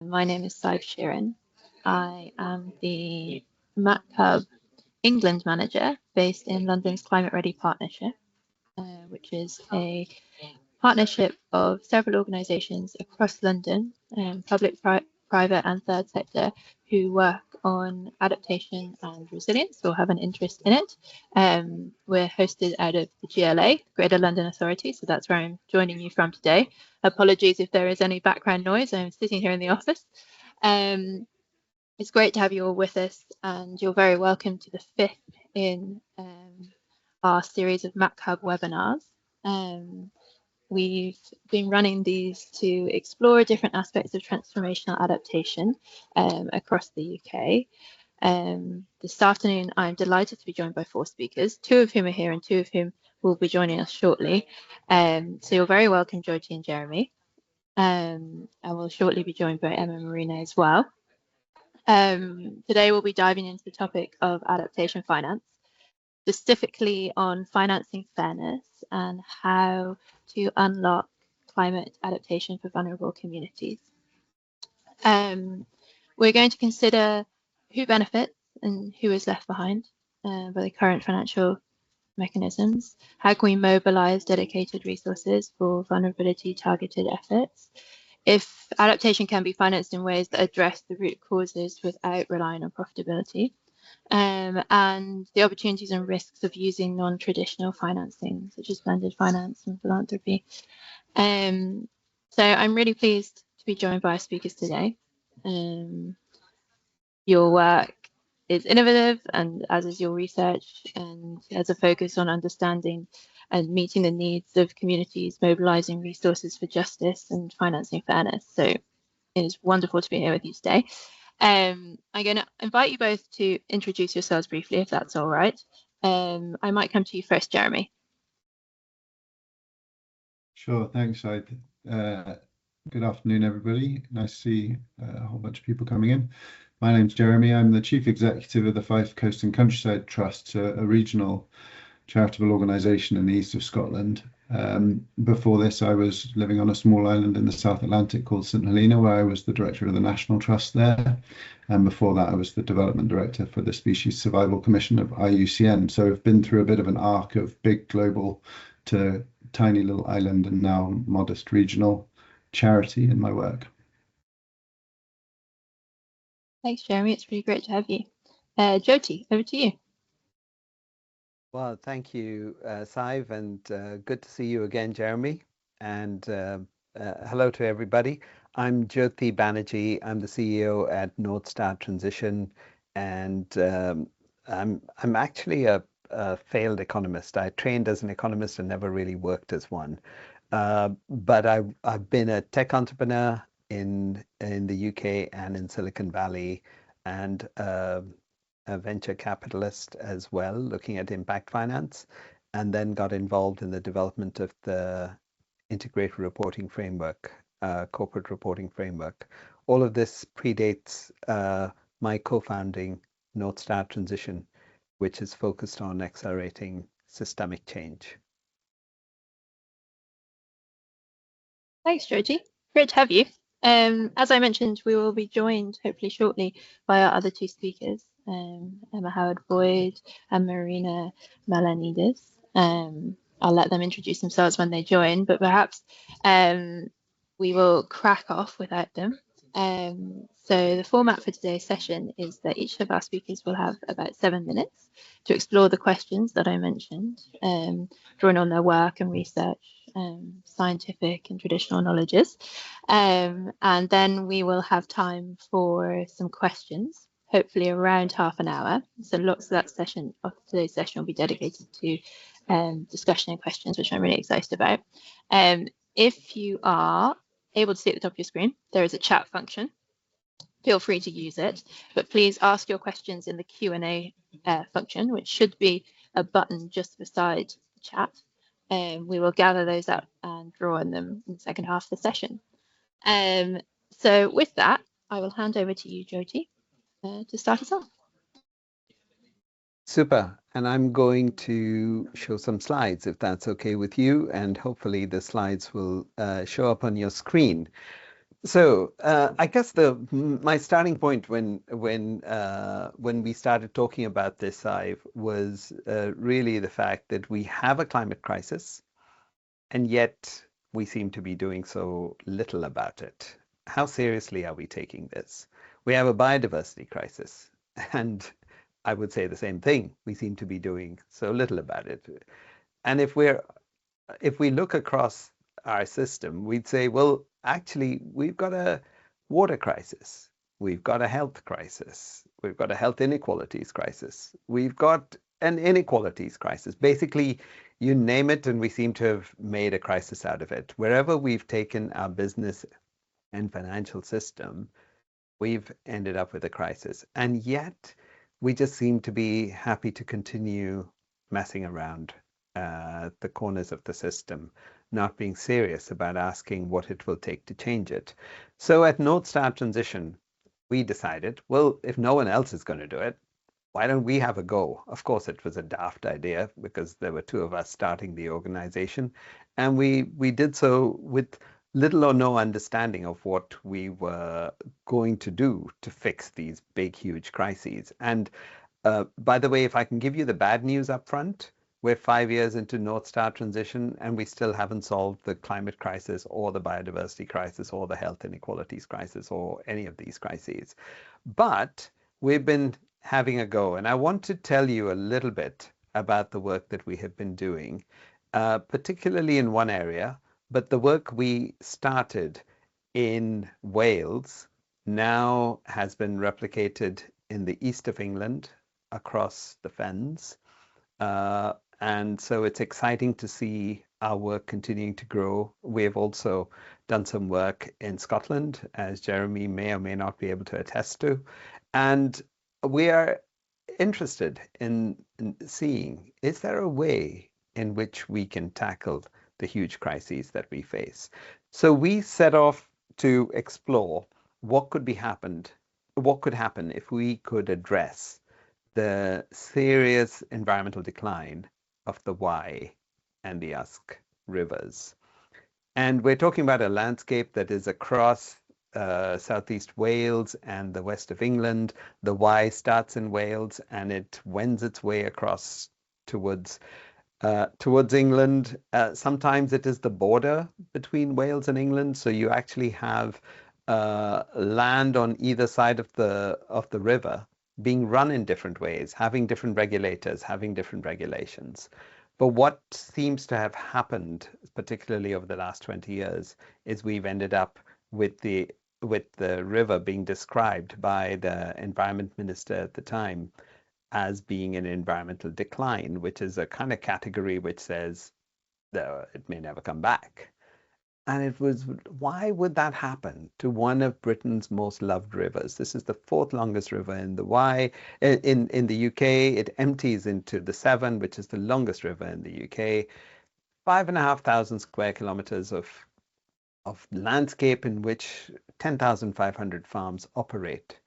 My name is Saib Sheeran. I am the MACC England manager based in London's Climate Ready Partnership, which is a partnership of several organisations across London, public, private and third sector, who work on adaptation and resilience or have an interest in it. We're hosted out of the GLA, Greater London Authority, so that's where I'm joining you from today. Apologies if there is any background noise. I'm sitting here in the office. It's great to have you all with us, and you're very welcome to the fifth in our series of MACC Hub webinars. We've been running these to explore different aspects of transformational adaptation across the UK. This afternoon, I'm delighted to be joined by 4 speakers, 2 of whom are here and 2 of whom will be joining us shortly. So you're very welcome, Georgie and Jeremy. And we'll shortly be joined by Emma Marina as well. Today, we'll be diving into the topic of adaptation finance, specifically on financing fairness and how to unlock climate adaptation for vulnerable communities. We're going to consider who benefits and who is left behind by the current financial mechanisms. How can we mobilise dedicated resources for vulnerability targeted efforts? If adaptation can be financed in ways that address the root causes without relying on profitability. And the opportunities and risks of using non-traditional financing, such as blended finance and philanthropy. So I'm really pleased to be joined by our speakers today. Your work is innovative, and as is your research, and has a focus on understanding and meeting the needs of communities, mobilising resources for justice and financing fairness. So it is wonderful to be here with you today. I'm going to invite you both to introduce yourselves briefly, if that's all right. I might come to you first, Jeremy. Sure, thanks, Said. Good afternoon, everybody. Nice to see a whole bunch of people coming in. My name's Jeremy. I'm the Chief Executive of the Fife Coast and Countryside Trust, a regional charitable organisation in the east of Scotland. Before this, I was living on a small island in the South Atlantic called St Helena, where I was the director of the National Trust there. And before that, I was the development director for the Species Survival Commission of IUCN. So I've been through a bit of an arc of big global to tiny little island and now modest regional charity in my work. Thanks, Jeremy. It's really great to have you. Jyoti, over to you. Well, thank you, Saib, and good to see you again, Jeremy. And hello to everybody. I'm Jyoti Banerjee. I'm the CEO at North Star Transition, and I'm actually a failed economist. I trained as an economist and never really worked as one. But I've been a tech entrepreneur in the UK and in Silicon Valley, and a venture capitalist as well, looking at impact finance, and then got involved in the development of the integrated reporting framework, corporate reporting framework. All of this predates my co-founding North Star Transition, which is focused on accelerating systemic change. Thanks, Jyoti. Great to have you. As I mentioned, we will be joined hopefully shortly by our other 2 speakers, Emma Howard-Boyd and Marina Melanides. I'll let them introduce themselves when they join, but perhaps we will crack off without them. So the format for today's session is that each of our speakers will have about 7 minutes to explore the questions that I mentioned, drawing on their work and research, scientific and traditional knowledges. And then we will have time for some questions, hopefully around half an hour. So lots of that session, of today's session, will be dedicated to discussion and questions, which I'm really excited about. If you are able to see at the top of your screen, there is a chat function. Feel free to use it, but please ask your questions in the Q&A function, which should be a button just beside the chat. We will gather those up and draw on them in the second half of the session. So with that, I will hand over to you, Jyoti, to start us off. Super. And I'm going to show some slides, if that's okay with you, and hopefully the slides will show up on your screen. So I guess my starting point when we started talking about this, Ive, was really the fact that we have a climate crisis, and yet we seem to be doing so little about it. How seriously are we taking this? We have a biodiversity crisis, and I would say the same thing. We seem to be doing so little about it. And if we look across our system, we'd say, well, actually, we've got a water crisis. We've got a health crisis. We've got a health inequalities crisis. We've got an inequalities crisis. Basically, you name it, and we seem to have made a crisis out of it. Wherever we've taken our business and financial system, we've ended up with a crisis. And yet, we just seem to be happy to continue messing around the corners of the system, not being serious about asking what it will take to change it. So at North Star Transition, we decided, well, if no one else is going to do it, why don't we have a go? Of course, it was a daft idea because there were two of us starting the organization, and we did so with little or no understanding of what we were going to do to fix these big, huge crises. And by the way, if I can give you the bad news up front, we're 5 years into North Star Transition, and we still haven't solved the climate crisis or the biodiversity crisis or the health inequalities crisis or any of these crises. But we've been having a go, and I want to tell you a little bit about the work that we have been doing, particularly in one area, but the work we started in Wales now has been replicated in the east of England across the fens. And so it's exciting to see our work continuing to grow. We have also done some work in Scotland, as Jeremy may or may not be able to attest to. And we are interested in seeing, is there a way in which we can tackle the huge crises that we face? So we set off to explore what could happen if we could address the serious environmental decline of the Wye and the Usk rivers. And we're talking about a landscape that is across southeast Wales and the west of England. The Wye starts in Wales and it wends its way across towards England. Sometimes it is the border between Wales and England, so you actually have land on either side of the river being run in different ways, having different regulators, having different regulations. But what seems to have happened, particularly over the last 20 years, is we've ended up with the river being described by the environment minister at the time as being an environmental decline, which is a kind of category which says it may never come back. And it was, why would that happen to one of Britain's most loved rivers? This is the fourth longest river in the Wye. In the UK, it empties into the Severn, which is the longest river in the UK. 5,500 square kilometers of landscape in which 10,500 farms operate.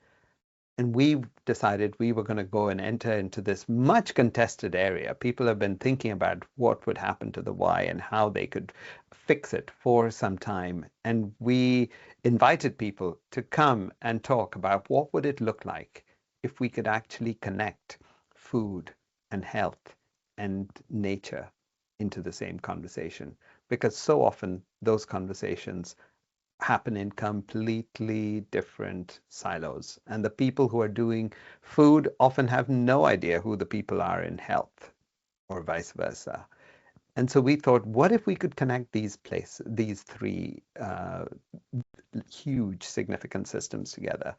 And we decided we were going to go and enter into this much contested area. People have been thinking about what would happen to the Wye and how they could fix it for some time. And we invited people to come and talk about what would it look like if we could actually connect food and health and nature into the same conversation. Because so often those conversations happen in completely different silos. And the people who are doing food often have no idea who the people are in health, or vice versa. And so we thought, what if we could connect these three huge, significant systems together?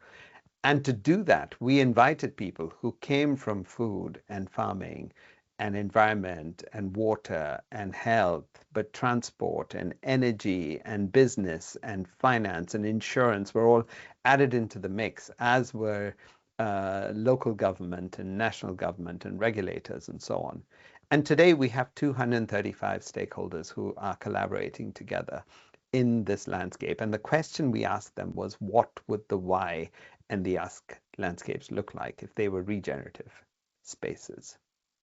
And to do that, we invited people who came from food and farming and environment and water and health, but transport and energy and business and finance and insurance were all added into the mix, as were local government and national government and regulators and so on. And today we have 235 stakeholders who are collaborating together in this landscape. And the question we asked them was, what would the Wye and the Usk landscapes look like if they were regenerative spaces?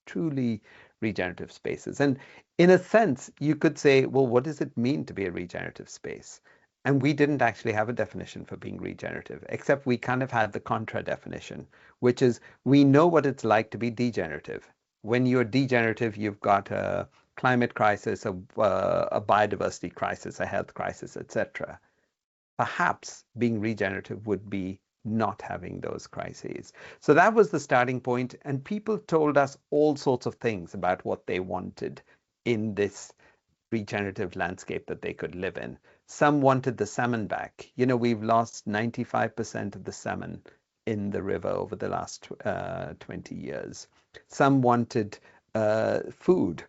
Truly regenerative spaces. And in a sense, you could say, well, what does it mean to be a regenerative space? And we didn't actually have a definition for being regenerative, except we kind of had the contra definition, which is we know what it's like to be degenerative. When you're degenerative, you've got a climate crisis, a biodiversity crisis, a health crisis, etc. Perhaps being regenerative would be not having those crises. So that was the starting point, and people told us all sorts of things about what they wanted in this regenerative landscape that they could live in. Some wanted the salmon back. You know, we've lost 95% of the salmon in the river over the last 20 years. Some wanted food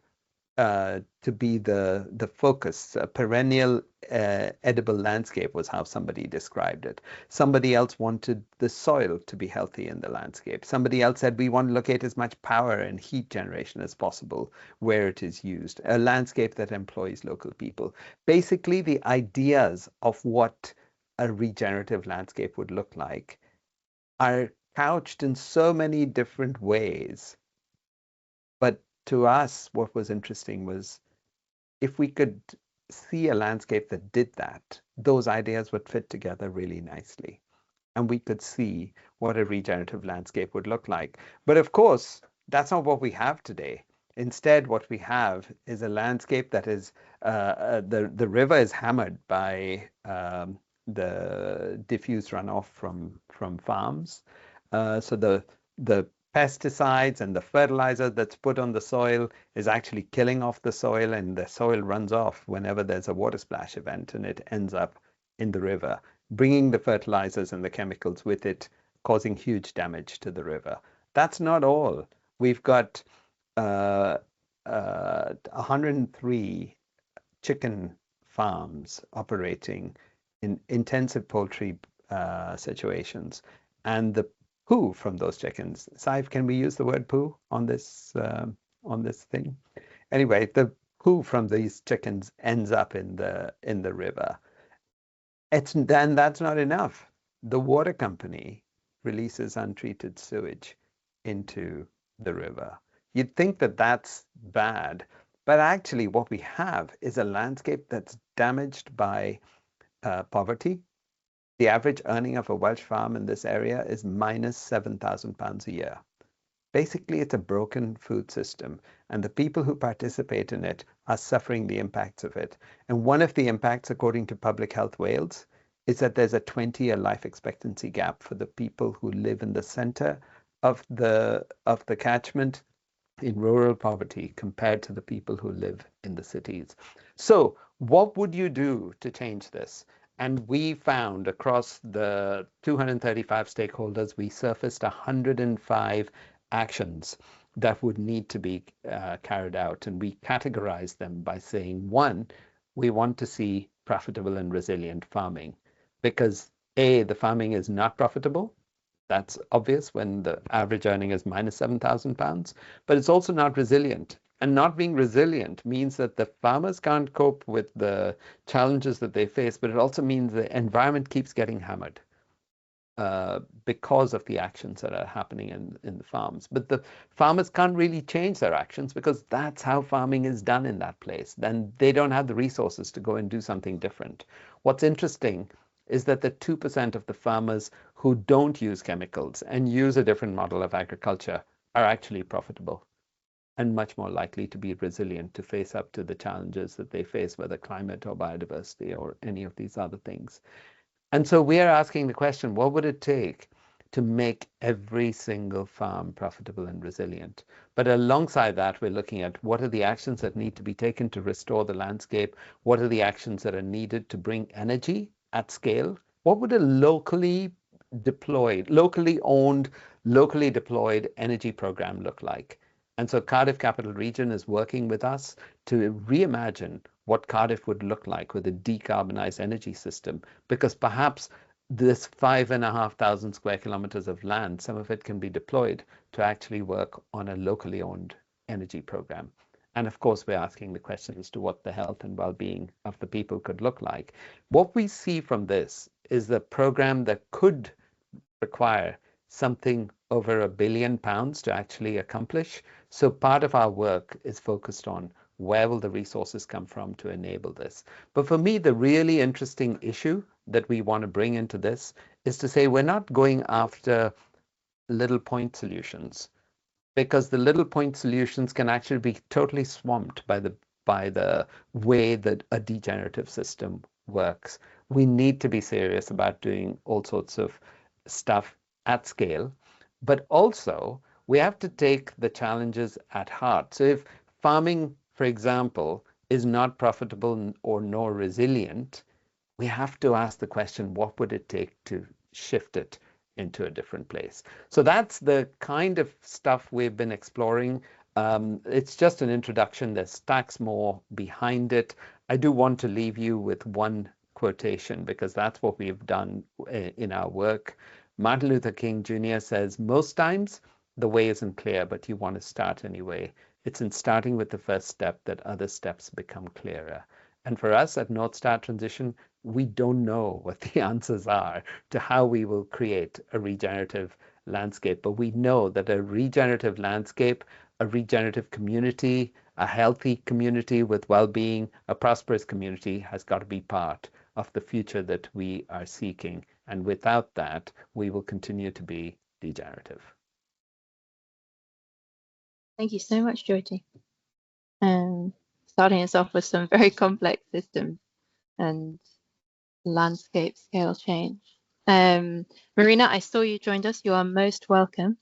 to be the focus. A perennial edible landscape was how somebody described it. Somebody else wanted the soil to be healthy in the landscape. Somebody else said we want to locate as much power and heat generation as possible where it is used. A landscape that employs local people. Basically, the ideas of what a regenerative landscape would look like are couched in so many different ways. But to us, what was interesting was if we could see a landscape that did that, those ideas would fit together really nicely. And we could see what a regenerative landscape would look like. But of course, that's not what we have today. Instead, what we have is a landscape that is, the river is hammered by the diffuse runoff from farms. So the pesticides and the fertilizer that's put on the soil is actually killing off the soil, and the soil runs off whenever there's a water splash event, and it ends up in the river, bringing the fertilizers and the chemicals with it, causing huge damage to the river. That's not all. We've got 103 chicken farms operating in intensive poultry situations, and the poo from those chickens. Saif, can we use the word poo on this thing? Anyway, the poo from these chickens ends up in the river. Then that's not enough. The water company releases untreated sewage into the river. You'd think that that's bad, but actually what we have is a landscape that's damaged by poverty. The average earning of a Welsh farm in this area is minus £7,000 a year. Basically, it's a broken food system, and the people who participate in it are suffering the impacts of it. And one of the impacts, according to Public Health Wales, is that there's a 20-year life expectancy gap for the people who live in the center of the catchment in rural poverty compared to the people who live in the cities. So what would you do to change this? And we found across the 235 stakeholders, we surfaced 105 actions that would need to be carried out. And we categorized them by saying, one, we want to see profitable and resilient farming, because A, the farming is not profitable. That's obvious when the average earning is minus £7,000, but it's also not resilient. And not being resilient means that the farmers can't cope with the challenges that they face, but it also means the environment keeps getting hammered because of the actions that are happening in the farms. But the farmers can't really change their actions because that's how farming is done in that place. Then they don't have the resources to go and do something different. What's interesting is that the 2% of the farmers who don't use chemicals and use a different model of agriculture are actually profitable and much more likely to be resilient to face up to the challenges that they face, whether climate or biodiversity or any of these other things. And so we are asking the question, what would it take to make every single farm profitable and resilient? But alongside that, we're looking at what are the actions that need to be taken to restore the landscape? What are the actions that are needed to bring energy at scale? What would a locally deployed, locally owned, locally deployed energy program look like? And so Cardiff Capital Region is working with us to reimagine what Cardiff would look like with a decarbonized energy system, because perhaps this 5,500 square kilometers of land, some of it can be deployed to actually work on a locally owned energy program. And of course, we're asking the question as to what the health and well-being of the people could look like. What we see from this is the program that could require something over £1 billion to actually accomplish. So part of our work is focused on where will the resources come from to enable this. But for me, the really interesting issue that we want to bring into this is to say we're not going after little point solutions, because the little point solutions can actually be totally swamped by the way that a degenerative system works. We need to be serious about doing all sorts of stuff at scale, but also we have to take the challenges at heart. So if farming, for example, is not profitable or nor resilient, we have to ask the question, what would it take to shift it into a different place? So that's the kind of stuff we've been exploring. It's just an introduction. There's stacks more behind it. I do want to leave you with one quotation, because that's what we've done in our work. Martin Luther King Jr. says, most times the way isn't clear, but you want to start anyway. It's in starting with the first step that other steps become clearer. And for us at North Star Transition, we don't know what the answers are to how we will create a regenerative landscape, but we know that a regenerative landscape, a regenerative community, a healthy community with well-being, a prosperous community has got to be part of the future that we are seeking. And without that, we will continue to be degenerative. Thank you so much, Jyoti. Starting us off with some very complex systems and landscape scale change. Marina, I saw you joined us. You are most welcome.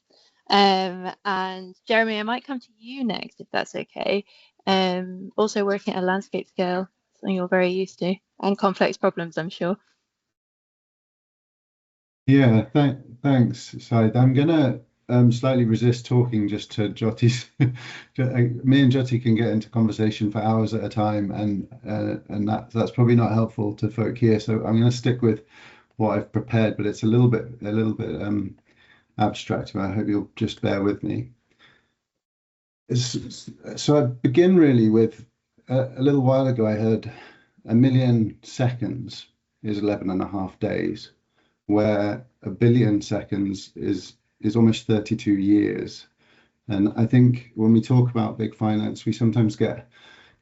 And Jeremy, I might come to you next, if that's okay. Also working at a landscape scale, something you're very used to, and complex problems, I'm sure. Yeah, thanks, Said. I'm gonna slightly resist talking just to Jyoti's. Me and Jyoti can get into conversation for hours at a time, and that's probably not helpful to folk here. So I'm going to stick with what I've prepared, but it's a little bit abstract. But I hope you'll just bear with me. So I begin really with a little while ago. I heard 1 million seconds is 11.5 days, where 1 billion seconds is almost 32 years. And I think when we talk about big finance, we sometimes get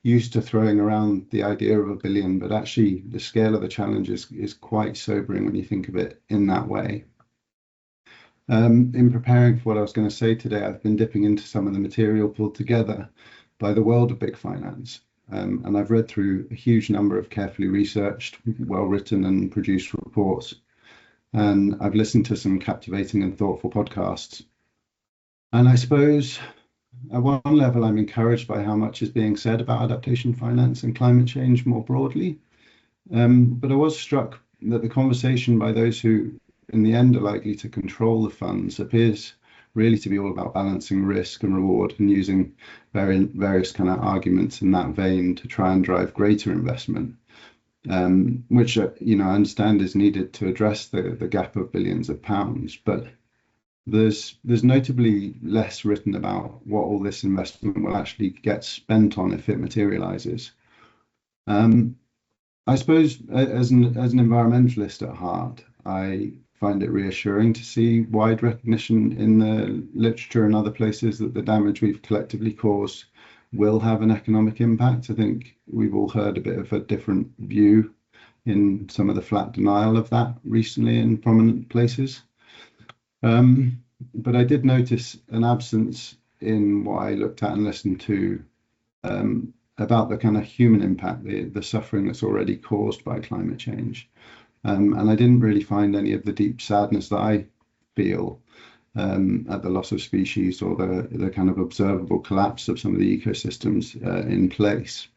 used to throwing around the idea of 1 billion, but actually the scale of the challenge is quite sobering when you think of it in that way. In preparing for what I was going to say today, I've been dipping into some of the material pulled together by the world of big finance. And I've read through a huge number of carefully researched, well-written and produced reports. And I've listened to some captivating and thoughtful podcasts. And I suppose at one level, I'm encouraged by how much is being said about adaptation finance and climate change more broadly. But I was struck that the conversation by those who, in the end, are likely to control the funds appears really to be all about balancing risk and reward and using various kind of arguments in that vein to try and drive greater investment. Which I understand is needed to address the gap of billions of pounds, but there's notably less written about what all this investment will actually get spent on if it materializes. I suppose as an environmentalist at heart, I find it reassuring to see wide recognition in the literature and other places that the damage we've collectively caused will have an economic impact. I think we've all heard a bit of a different view in some of the flat denial of that recently in prominent places. But I did notice an absence in what I looked at and listened to about the kind of human impact, the suffering that's already caused by climate change. And I didn't really find any of the deep sadness that I feel at the loss of species or the kind of observable collapse of some of the ecosystems in place.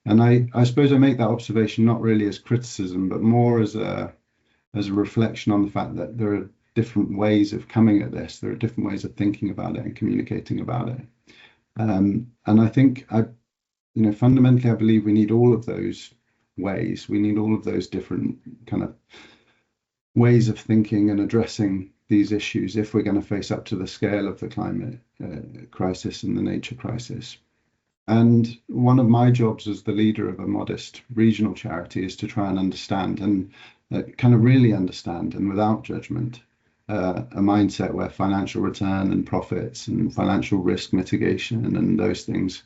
And I suppose I make that observation not really as criticism, but more as a reflection on the fact that there are different ways of coming at this. There are different ways of thinking about it and communicating about it. And I think fundamentally, I believe we need all of those ways. We need all of those different kind of ways of thinking and addressing these issues if we're going to face up to the scale of the climate crisis and the nature crisis. And one of my jobs as the leader of a modest regional charity is to try and understand and kind of really understand and without judgment a mindset where financial return and profits and financial risk mitigation and those things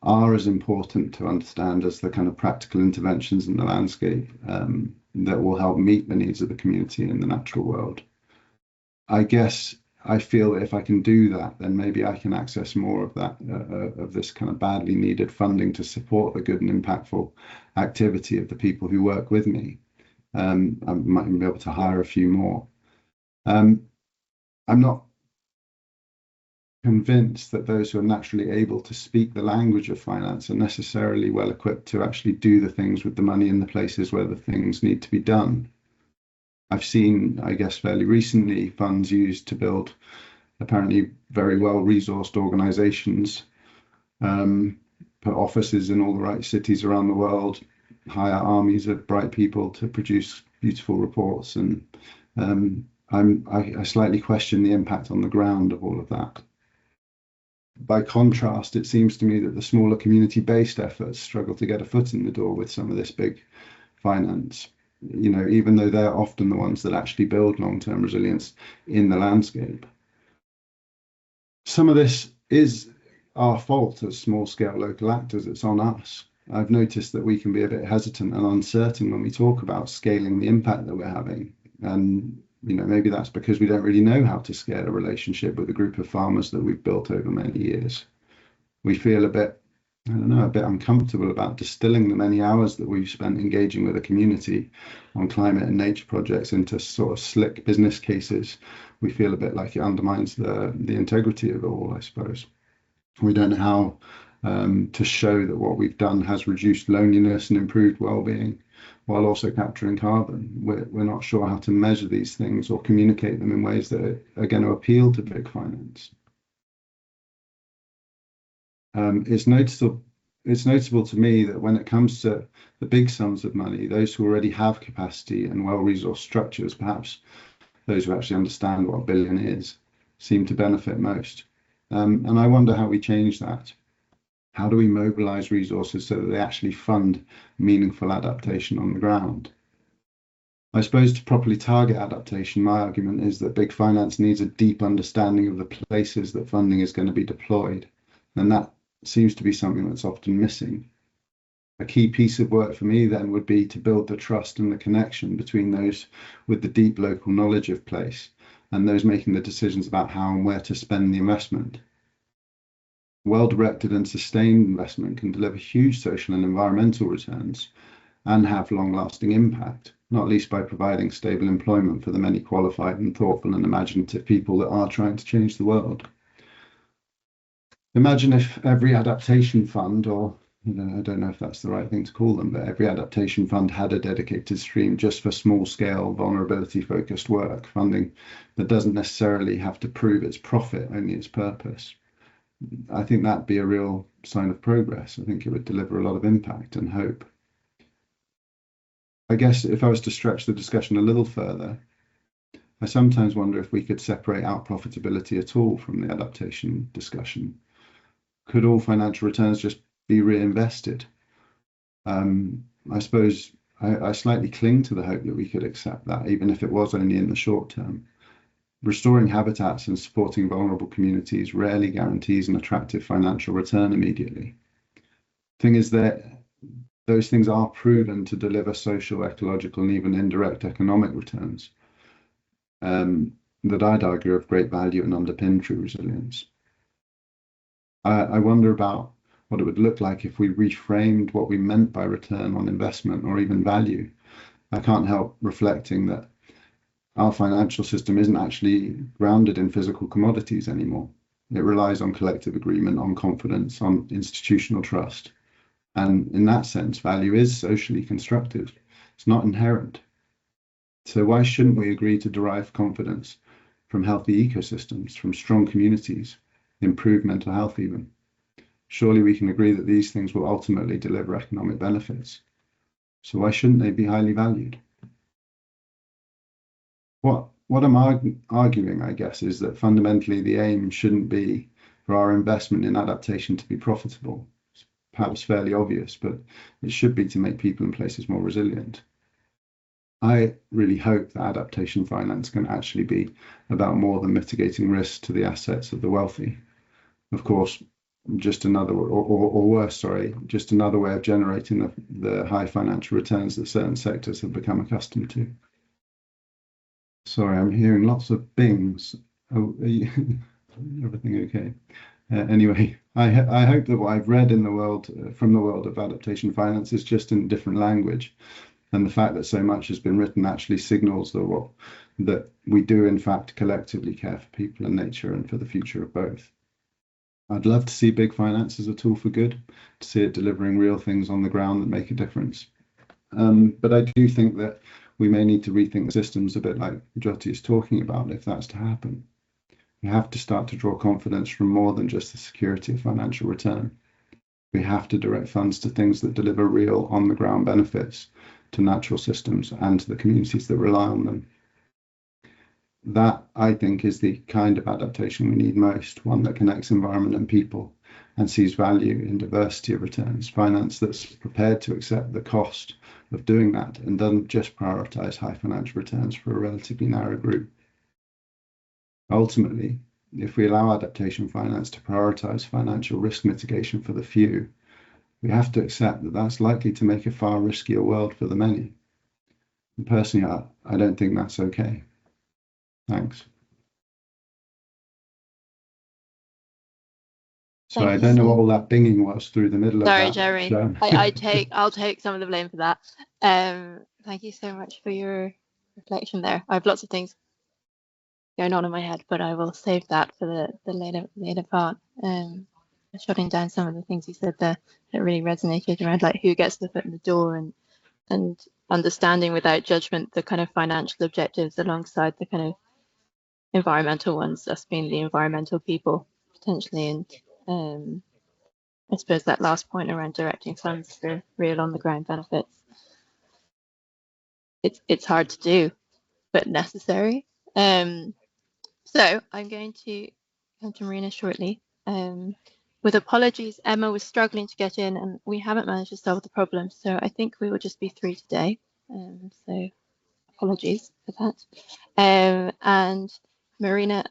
are as important to understand as the kind of practical interventions in the landscape that will help meet the needs of the community in the natural world. I guess I feel that if I can do that, then maybe I can access more of that, of this kind of badly needed funding to support the good and impactful activity of the people who work with me. I might even be able to hire a few more. I'm not convinced that those who are naturally able to speak the language of finance are necessarily well equipped to actually do the things with the money in the places where the things need to be done. I've seen, I guess, fairly recently funds used to build apparently very well-resourced organizations, put offices in all the right cities around the world, hire armies of bright people to produce beautiful reports. And I slightly question the impact on the ground of all of that. By contrast, it seems to me that the smaller community-based efforts struggle to get a foot in the door with some of this big finance, even though they're often the ones that actually build long-term resilience in the landscape. Some of this is our fault as small-scale local actors. It's on us. I've noticed that we can be a bit hesitant and uncertain when we talk about scaling the impact that we're having. And maybe that's because we don't really know how to scale a relationship with a group of farmers that we've built over many years. We feel a bit uncomfortable about distilling the many hours that we've spent engaging with a community on climate and nature projects into sort of slick business cases. We feel a bit like it undermines the integrity of it all, I suppose. We don't know how to show that what we've done has reduced loneliness and improved well-being while also capturing carbon. We're not sure how to measure these things or communicate them in ways that are going to appeal to big finance. It's noticeable to me that when it comes to the big sums of money, those who already have capacity and well-resourced structures, perhaps those who actually understand what a billion is, seem to benefit most. And I wonder how we change that. How do we mobilize resources so that they actually fund meaningful adaptation on the ground? I suppose to properly target adaptation, my argument is that big finance needs a deep understanding of the places that funding is going to be deployed. And that seems to be something that's often missing. A key piece of work for me then would be to build the trust and the connection between those with the deep local knowledge of place and those making the decisions about how and where to spend the investment. Well-directed and sustained investment can deliver huge social and environmental returns and have long-lasting impact, not least by providing stable employment for the many qualified and thoughtful and imaginative people that are trying to change the world. Imagine if every adaptation fund, or I don't know if that's the right thing to call them, but every adaptation fund had a dedicated stream just for small-scale, vulnerability-focused work, funding that doesn't necessarily have to prove its profit, only its purpose. I think that'd be a real sign of progress. I think it would deliver a lot of impact and hope. I guess if I was to stretch the discussion a little further, I sometimes wonder if we could separate out profitability at all from the adaptation discussion. Could all financial returns just be reinvested? I suppose I slightly cling to the hope that we could accept that, even if it was only in the short term. Restoring habitats and supporting vulnerable communities rarely guarantees an attractive financial return immediately. Thing is that those things are proven to deliver social, ecological, and even indirect economic returns that I'd argue are of great value and underpin true resilience. I wonder about what it would look like if we reframed what we meant by return on investment or even value. I can't help reflecting that our financial system isn't actually grounded in physical commodities anymore. It relies on collective agreement, on confidence, on institutional trust. And in that sense, value is socially constructed. It's not inherent. So why shouldn't we agree to derive confidence from healthy ecosystems, from strong communities, improved mental health even? Surely we can agree that these things will ultimately deliver economic benefits. So why shouldn't they be highly valued? What I'm arguing, I guess, is that fundamentally the aim shouldn't be for our investment in adaptation to be profitable. It's perhaps fairly obvious, but it should be to make people and places more resilient. I really hope that adaptation finance can actually be about more than mitigating risks to the assets of the wealthy. Of course, just another, or worse, sorry, just another way of generating the high financial returns that certain sectors have become accustomed to. Sorry, I'm hearing lots of bings. Oh, everything okay? Anyway, I hope that what I've read in the world, from the world of adaptation finance, is just in different language, and the fact that so much has been written actually signals that we do in fact collectively care for people and nature and for the future of both. I'd love to see big finance as a tool for good, to see it delivering real things on the ground that make a difference. But I do think that we may need to rethink the systems a bit like Jyoti is talking about if that's to happen. We have to start to draw confidence from more than just the security of financial return. We have to direct funds to things that deliver real on-the-ground benefits to natural systems and to the communities that rely on them. That, I think, is the kind of adaptation we need most, one that connects environment and people and sees value in diversity of returns, finance that's prepared to accept the cost of doing that and doesn't just prioritise high financial returns for a relatively narrow group. Ultimately, if we allow adaptation finance to prioritise financial risk mitigation for the few, we have to accept that that's likely to make a far riskier world for the many. And personally, I don't think that's okay. Thanks. So Thank I you don't know so what all that binging was through the middle of Sorry, that. Jeremy. I'll take some of the blame for that. Thank you so much for your reflection there. I have lots of things going on in my head, but I will save that for the later part. Shutting down some of the things you said there that really resonated around like who gets the foot in the door and understanding without judgment the kind of financial objectives alongside the kind of environmental ones, us being the environmental people potentially, and I suppose that last point around directing funds for real on the ground benefits. It's hard to do, but necessary. So I'm going to come to Marina shortly. With apologies, Emma was struggling to get in and we haven't managed to solve the problem. So I think we will just be 3 today. So apologies for that. And Marina,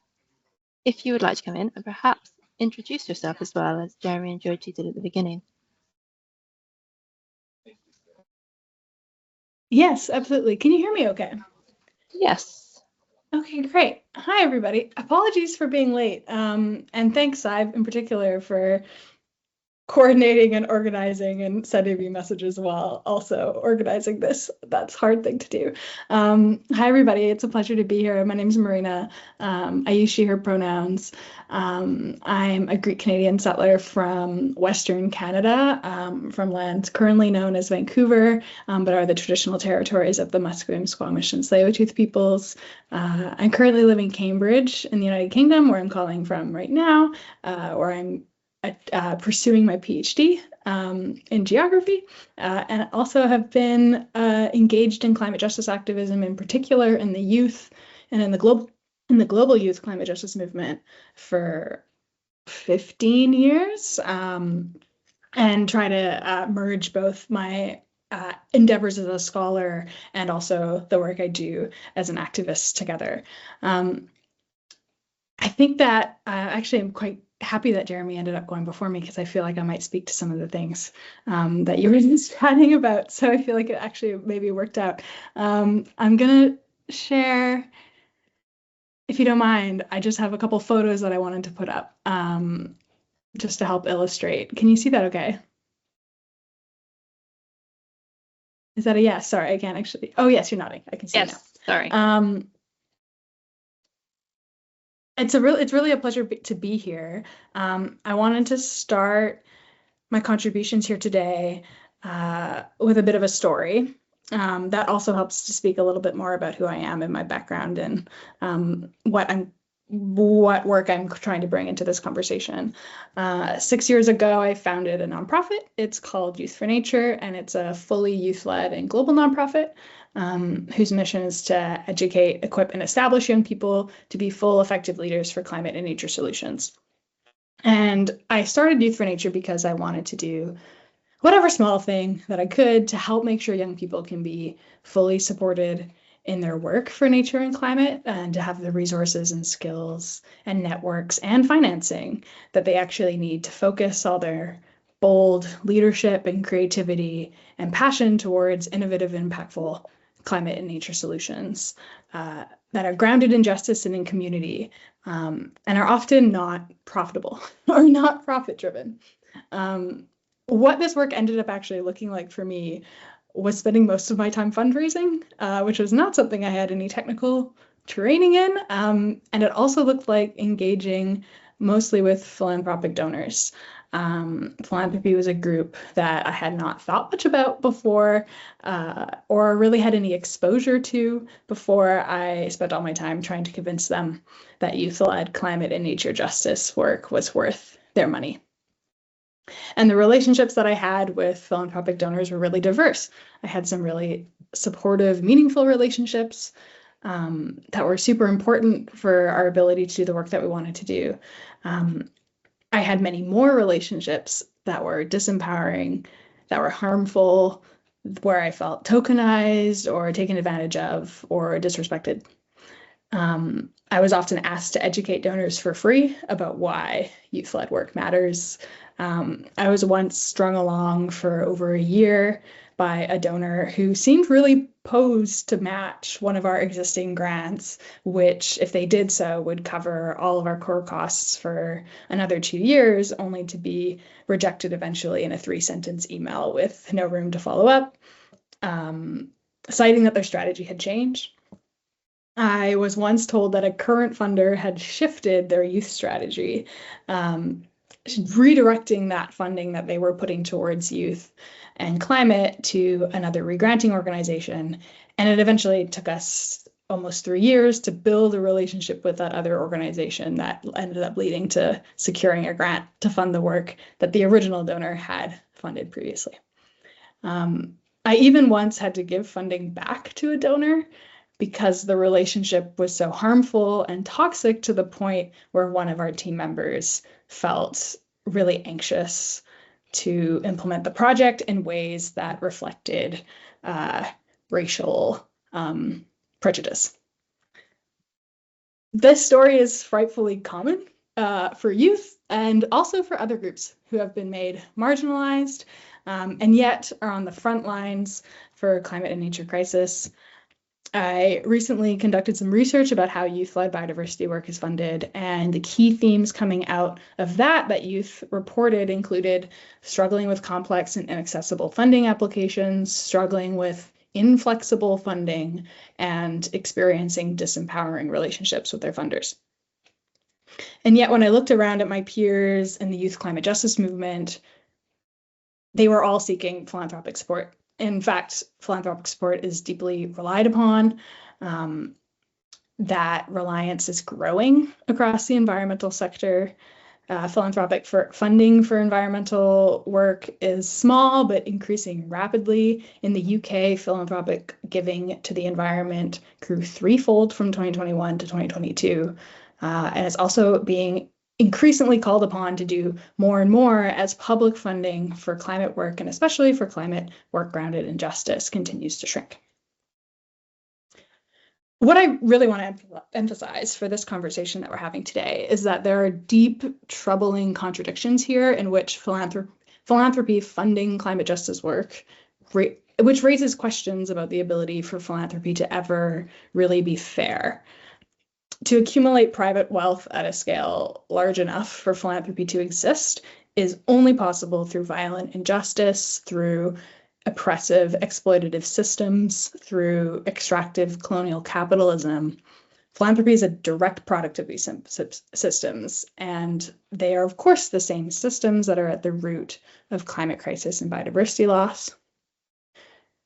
if you would like to come in and perhaps introduce yourself as well as Jeremy and Jyoti did at the beginning. Yes, absolutely. Can you hear me okay? Yes. Okay, great. Hi, everybody. Apologies for being late. And thanks, Sive, in particular, for coordinating and organizing and sending me messages while also organizing this. That's a hard thing to do. Hi, everybody. It's a pleasure to be here. My name is Marina. I use she, her pronouns. I'm a Greek Canadian settler from Western Canada, from lands currently known as Vancouver, but are the traditional territories of the Musqueam, Squamish, and Tsleil-Waututh peoples. I currently live in Cambridge in the United Kingdom, where I'm calling from right now, where I'm pursuing my PhD in geography, and also have been engaged in climate justice activism, in particular in the youth and in the global youth climate justice movement for 15 years, and try to merge both my endeavors as a scholar and also the work I do as an activist together. I think that actually I'm quite happy that Jeremy ended up going before me because I feel like I might speak to some of the things that you were just chatting about. So I feel like it actually maybe worked out. I'm going to share, if you don't mind, I just have a couple photos that I wanted to put up just to help illustrate. Can you see that okay? Is that a yes? Sorry, I can't actually. Oh, yes, you're nodding. I can see it now. Sorry. It's really a pleasure to be here. I wanted to start my contributions here today with a bit of a story. That also helps to speak a little bit more about who I am and my background and what work I'm trying to bring into this conversation. 6 years ago, I founded a nonprofit. It's called Youth for Nature, and it's a fully youth-led and global nonprofit whose mission is to educate, equip, and establish young people to be full, effective leaders for climate and nature solutions. And I started Youth for Nature because I wanted to do whatever small thing that I could to help make sure young people can be fully supported in their work for nature and climate, and to have the resources and skills and networks and financing that they actually need to focus all their bold leadership and creativity and passion towards innovative, impactful climate and nature solutions that are grounded in justice and in community, and are often not profitable or not profit driven. What this work ended up actually looking like for me was spending most of my time fundraising, which was not something I had any technical training in. And it also looked like engaging mostly with philanthropic donors. Philanthropy was a group that I had not thought much about before, or really had any exposure to before I spent all my time trying to convince them that youth-led climate and nature justice work was worth their money. And the relationships that I had with philanthropic donors were really diverse. I had some really supportive, meaningful relationships that were super important for our ability to do the work that we wanted to do. I had many more relationships that were disempowering, that were harmful, where I felt tokenized or taken advantage of or disrespected. I was often asked to educate donors for free about why youth-led work matters. I was once strung along for over a year by a donor who seemed really posed to match one of our existing grants, which, if they did so, would cover all of our core costs for another 2 years, only to be rejected eventually in a 3-sentence email with no room to follow up, citing that their strategy had changed. I was once told that a current funder had shifted their youth strategy, redirecting that funding that they were putting towards youth and climate to another regranting organization. And it eventually took us almost 3 years to build a relationship with that other organization that ended up leading to securing a grant to fund the work that the original donor had funded previously. I even once had to give funding back to a donor because the relationship was so harmful and toxic, to the point where one of our team members felt really anxious to implement the project in ways that reflected racial prejudice. This story is frightfully common for youth and also for other groups who have been made marginalized and yet are on the front lines for climate and nature crisis. I recently conducted some research about how youth-led biodiversity work is funded, and the key themes coming out of that youth reported included struggling with complex and inaccessible funding applications, struggling with inflexible funding, and experiencing disempowering relationships with their funders. And yet, when I looked around at my peers in the youth climate justice movement, they were all seeking philanthropic support. In fact, philanthropic support is deeply relied upon. That reliance is growing across the environmental sector. Philanthropic funding for environmental work is small, but increasing rapidly. In the UK, philanthropic giving to the environment grew threefold from 2021 to 2022. And it's also being increasingly called upon to do more and more as public funding for climate work, and especially for climate work grounded in justice, continues to shrink. What I really want to emphasize for this conversation that we're having today is that there are deep, troubling contradictions here in which philanthropy funding climate justice work, which raises questions about the ability for philanthropy to ever really be fair. To accumulate private wealth at a scale large enough for philanthropy to exist is only possible through violent injustice, through oppressive exploitative systems, through extractive colonial capitalism. Philanthropy is a direct product of these systems, and they are, of course, the same systems that are at the root of climate crisis and biodiversity loss.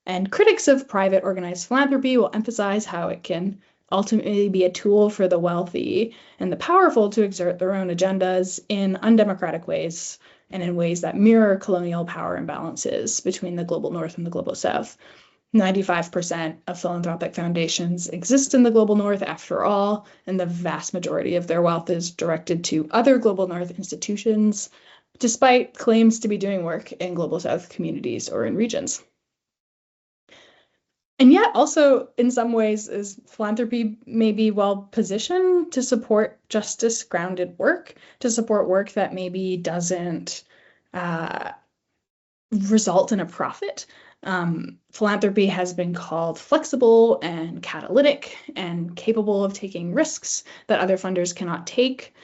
And critics of private organized philanthropy will emphasize how it can ultimately be a tool for the wealthy and the powerful to exert their own agendas in undemocratic ways and in ways that mirror colonial power imbalances between the global north and the global south. 95% of philanthropic foundations exist in the global north after all, and the vast majority of their wealth is directed to other global north institutions, despite claims to be doing work in Global South communities or in regions. And yet also, in some ways, is philanthropy may be well positioned to support justice-grounded work, to support work that maybe doesn't result in a profit. Philanthropy has been called flexible and catalytic and capable of taking risks that other funders cannot take.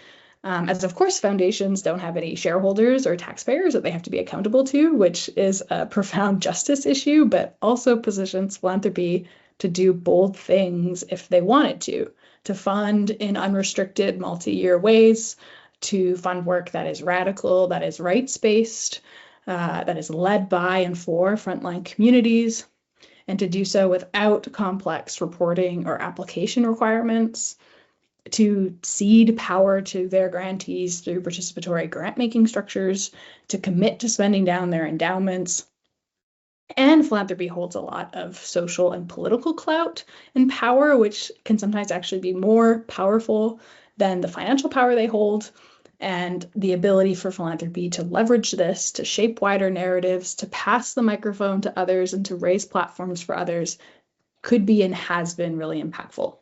As of course, foundations don't have any shareholders or taxpayers that they have to be accountable to, which is a profound justice issue, but also positions philanthropy to do bold things if they wanted to fund in unrestricted multi-year ways, to fund work that is radical, that is rights-based, that is led by and for frontline communities, and to do so without complex reporting or application requirements, to cede power to their grantees through participatory grant-making structures, to commit to spending down their endowments. And philanthropy holds a lot of social and political clout and power, which can sometimes actually be more powerful than the financial power they hold. And the ability for philanthropy to leverage this, to shape wider narratives, to pass the microphone to others, and to raise platforms for others could be and has been really impactful.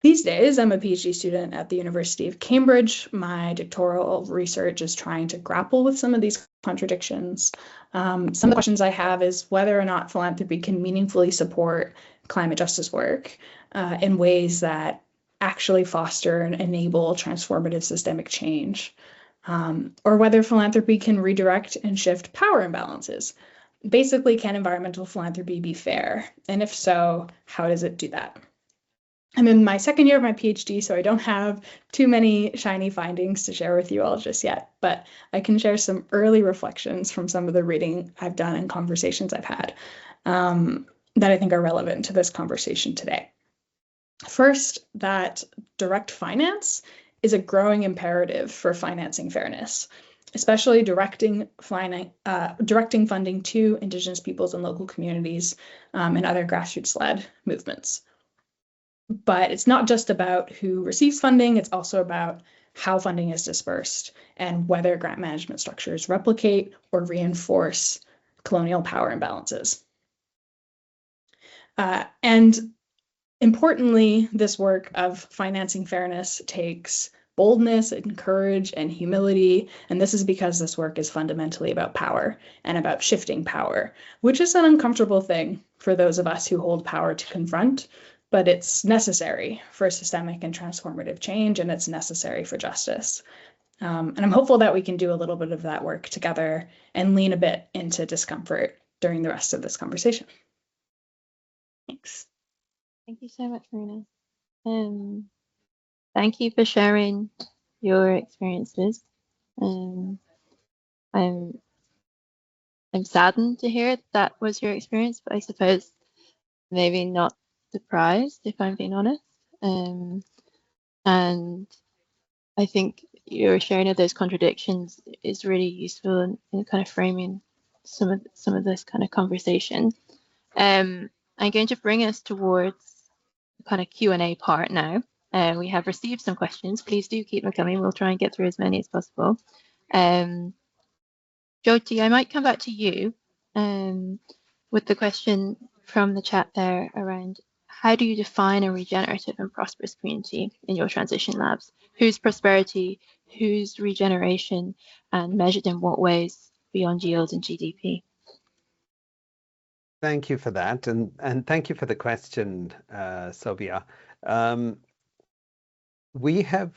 These days, I'm a PhD student at the University of Cambridge. My doctoral research is trying to grapple with some of these contradictions. Some of the questions I have is whether or not philanthropy can meaningfully support climate justice work in ways that actually foster and enable transformative systemic change, or whether philanthropy can redirect and shift power imbalances. Basically, can environmental philanthropy be fair? And if so, how does it do that? I'm in my second year of my PhD, so I don't have too many shiny findings to share with you all just yet, but I can share some early reflections from some of the reading I've done and conversations I've had that I think are relevant to this conversation today. First, that direct finance is a growing imperative for financing fairness, especially directing funding to Indigenous peoples and local communities and other grassroots-led movements. But it's not just about who receives funding, it's also about how funding is dispersed and whether grant management structures replicate or reinforce colonial power imbalances. And importantly, this work of financing fairness takes boldness and courage and humility. And this is because this work is fundamentally about power and about shifting power, which is an uncomfortable thing for those of us who hold power to confront, but it's necessary for systemic and transformative change, and it's necessary for justice. And I'm hopeful that we can do a little bit of that work together and lean a bit into discomfort during the rest of this conversation. Thanks. Thank you so much, Marina. Thank you for sharing your experiences. I'm saddened to hear that was your experience, but I suppose maybe not surprised, if I'm being honest. And I think your sharing of those contradictions is really useful in kind of framing some of this kind of conversation. I'm going to bring us towards the kind of Q&A part now. We have received some questions. Please do keep them coming. We'll try and get through as many as possible. Jyoti, I might come back to you with the question from the chat there around how do you define a regenerative and prosperous community in your transition labs? Whose prosperity, whose regeneration, and measured in what ways beyond yield and GDP? Thank you for that, and thank you for the question, Sylvia. We have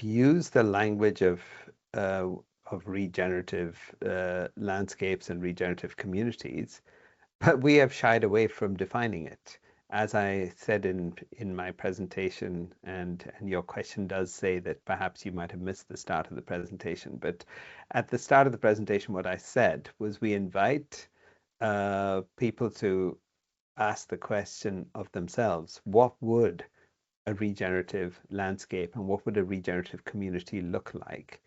used the language of regenerative landscapes and regenerative communities, but we have shied away from defining it. As I said in my presentation, and your question does say that perhaps you might have missed the start of the presentation, but at the start of the presentation, what I said was we invite people to ask the question of themselves, what would a regenerative landscape and what would a regenerative community look like?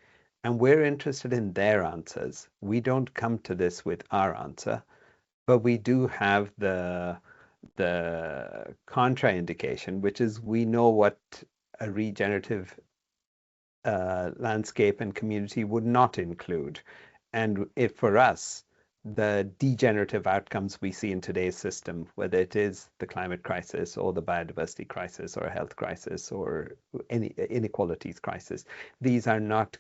And we're interested in their answers. We don't come to this with our answer, but we do have the contraindication, which is we know what a regenerative landscape and community would not include. And if for us, the degenerative outcomes we see in today's system, whether it is the climate crisis or the biodiversity crisis or a health crisis or any inequalities crisis, these are not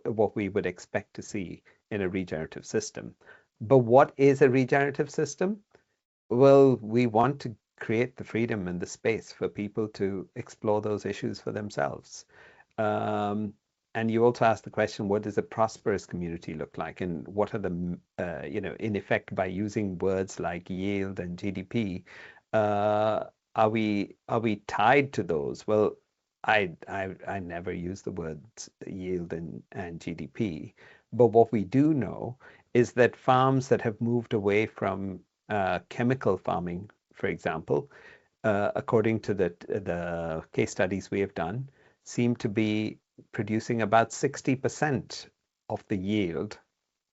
what we would expect to see in a regenerative system. But what is a regenerative system? Well, we want to create the freedom and the space for people to explore those issues for themselves. And you also asked the question, what does a prosperous community look like? And what are the, in effect, by using words like yield and GDP, are we tied to those? Well, I never use the words yield and GDP. But what we do know is that farms that have moved away from chemical farming, for example, according to the case studies we have done, seem to be producing about 60% of the yield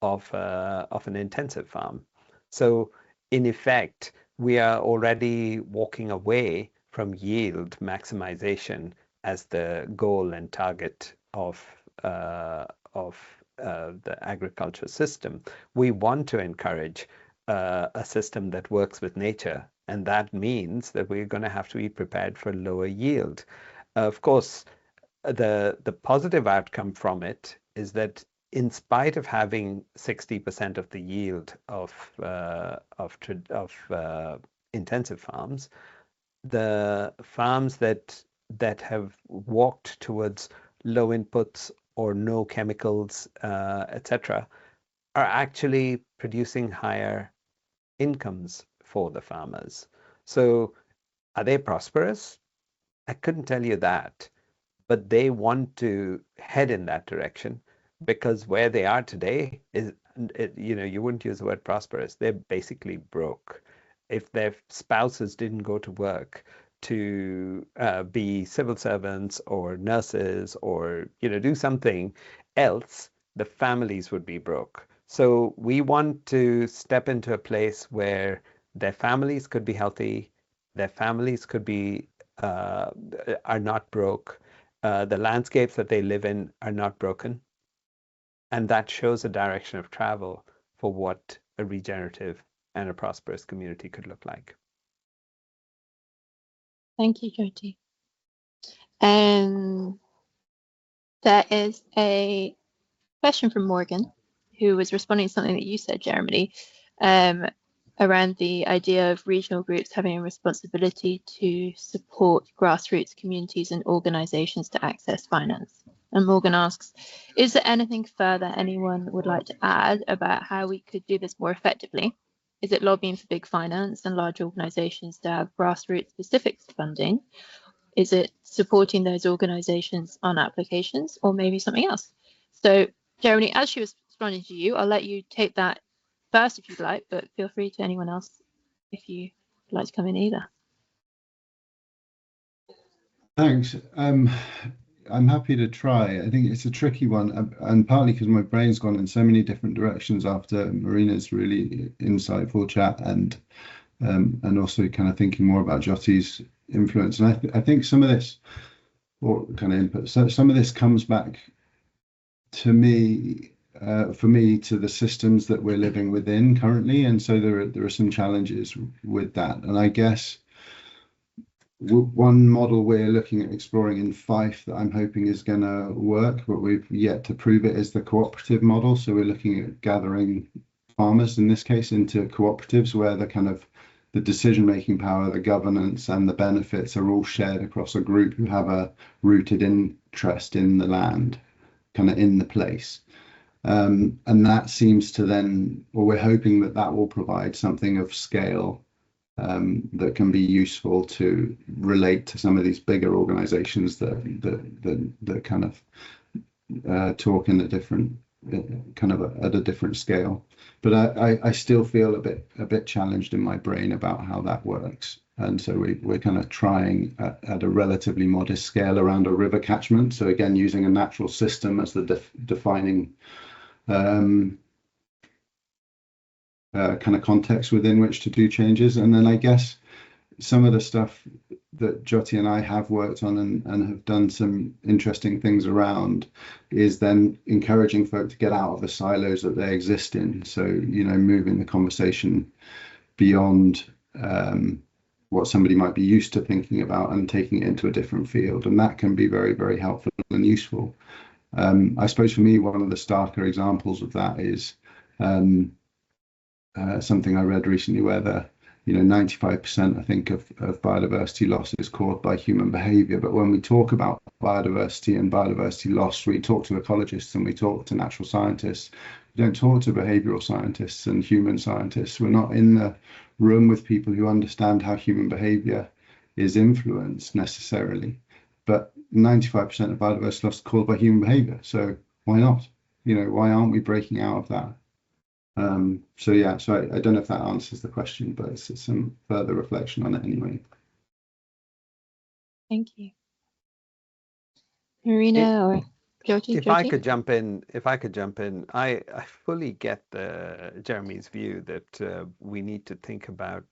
of an intensive farm. So in effect, we are already walking away from yield maximization as the goal and target of the agriculture system. We want to encourage a system that works with nature, and that means that we're going to have to be prepared for lower yield. Of course, the positive outcome from it is that in spite of having 60% of the yield of intensive farms, the farms that have walked towards low inputs or no chemicals, etc., are actually producing higher incomes for the farmers. So are they prosperous? I couldn't tell you that, but they want to head in that direction, because where they are today is, you wouldn't use the word prosperous. They're basically broke. If their spouses didn't go to work to be civil servants or nurses or, do something else, the families would be broke. So we want to step into a place where their families could be healthy, their families could be are not broke, the landscapes that they live in are not broken, and that shows a direction of travel for what a regenerative and a prosperous community could look like. Thank you, Jyoti. There is a question from Morgan, who was responding to something that you said, Jeremy, around the idea of regional groups having a responsibility to support grassroots communities and organisations to access finance. And Morgan asks, is there anything further anyone would like to add about how we could do this more effectively? Is it lobbying for big finance and large organisations to have grassroots specific funding? Is it supporting those organisations on applications, or maybe something else? So, Jeremy, as she was responding to you, I'll let you take that first if you'd like, but feel free to anyone else if you'd like to come in either. Thanks. I'm happy to try. I think it's a tricky one, and partly because my brain's gone in so many different directions after Marina's really insightful chat, and also kind of thinking more about Jyoti's influence. And I think some of this, or kind of input, so some of this comes back to me, for me, to the systems that we're living within currently, and so there are some challenges with that. And I guess one model we're looking at exploring in Fife that I'm hoping is going to work, but we've yet to prove it, is the cooperative model. So we're looking at gathering farmers, in this case, into cooperatives where the kind of the decision-making power, the governance, and the benefits are all shared across a group who have a rooted interest in the land, kind of in the place. And that seems to then, or we're hoping that that will provide something of scale that can be useful to relate to some of these bigger organizations that kind of talk in a different kind of at a different scale. But I still feel a bit challenged in my brain about how that works. And so we're kind of trying at a relatively modest scale around a river catchment. So again, using a natural system as the defining kind of context within which to do changes. And then I guess some of the stuff that Jyoti and I have worked on and have done some interesting things around is then encouraging folk to get out of the silos that they exist in. So, moving the conversation beyond what somebody might be used to thinking about and taking it into a different field. And that can be very, very helpful and useful. I suppose for me, one of the starker examples of that is something I read recently where 95% I think of biodiversity loss is caused by human behavior. But when we talk about biodiversity and biodiversity loss, we talk to ecologists and we talk to natural scientists. We don't talk to behavioral scientists and human scientists. We're not in the room with people who understand how human behavior is influenced necessarily. But 95% of biodiversity loss is caused by human behavior. So why not? Why aren't we breaking out of that? So I don't know if that answers the question, but it's some further reflection on it anyway. Thank you. Marina or Jyoti? If I could jump in, I fully get Jeremy's view that we need to think about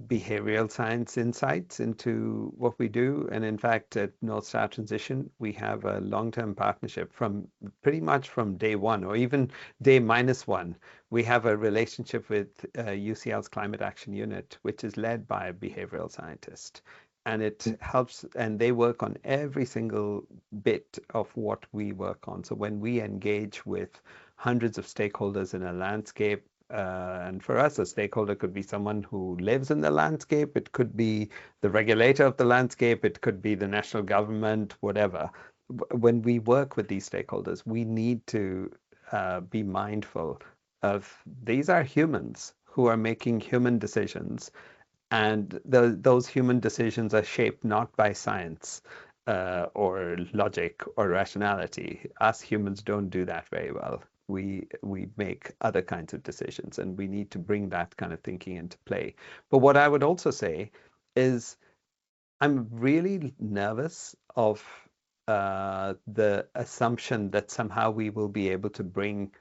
behavioral science insights into what we do. And in fact, at North Star Transition, we have a long-term partnership from pretty much from day one, or even day -1. We have a relationship with UCL's Climate Action Unit, which is led by a behavioral scientist. And it helps, and they work on every single bit of what we work on. So when we engage with hundreds of stakeholders in a landscape, and for us, a stakeholder could be someone who lives in the landscape. It could be the regulator of the landscape. It could be the national government, whatever. When we work with these stakeholders, we need to be mindful of these are humans who are making human decisions. And those human decisions are shaped not by science or logic or rationality. Us humans don't do that very well. We make other kinds of decisions, and we need to bring that kind of thinking into play. But what I would also say is I'm really nervous of the assumption that somehow we will be able to bring